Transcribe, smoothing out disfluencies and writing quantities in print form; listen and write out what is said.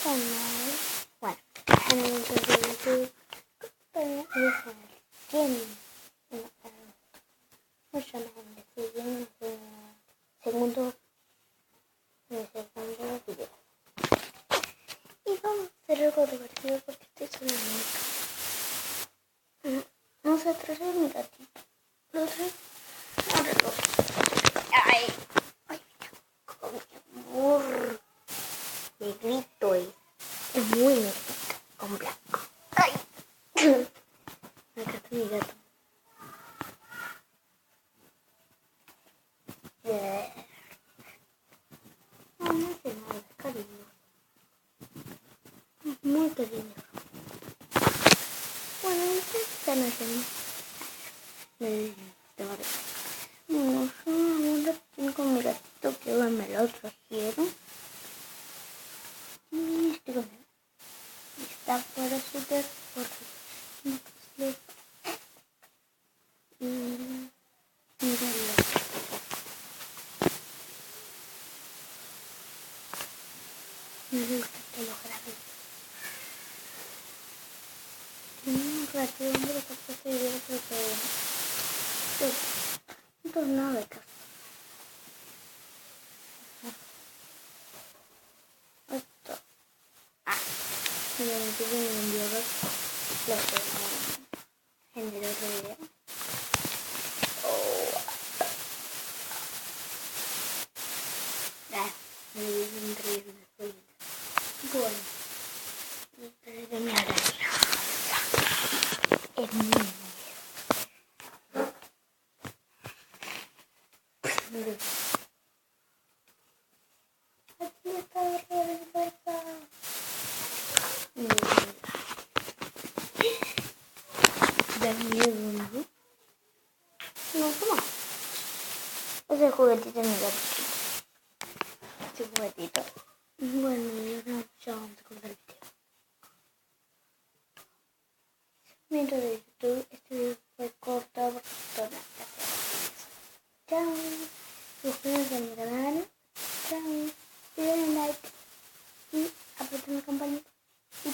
canal. Bueno, en el intro de YouTube. ¿Quién? Mucho más segundo video. Y vamos a hacer algo divertido porque estoy sola en mi casa. Vamos a traer a mi gatito. Lo trae. Ahora lo. Ay, con mi amor. Negrito es muy negrito, con blanco. Ay. Acá está mi gato. No, no hace nada, es cariño. Muy cariño. Bueno, ¿qué están haciendo? No, yo ahora tengo mi gatito que me lo trajeron. Y estoy con él. Y está fuera súper porque y mírenlo. Me gusta que lo grabé. Un ratito de la casa que yo creo que un tornado de casa. Esto. Y me metí en el envío lo que en el otro video. Me dio increíble después. Bueno, pero de mi araña. Es muy miedo. Aquí está la respuesta. Da miedo, ¿no? No, toma. Es el juguetito de mi gatito. Este juguetito. Bueno, y ahora ya vamos a cortar el video. Mientras de YouTube, este video fue cortado porque todas las gracias. Chao. Suscríbanse a mi canal. Chao. Y denle like. Y aprieten la campanita. Y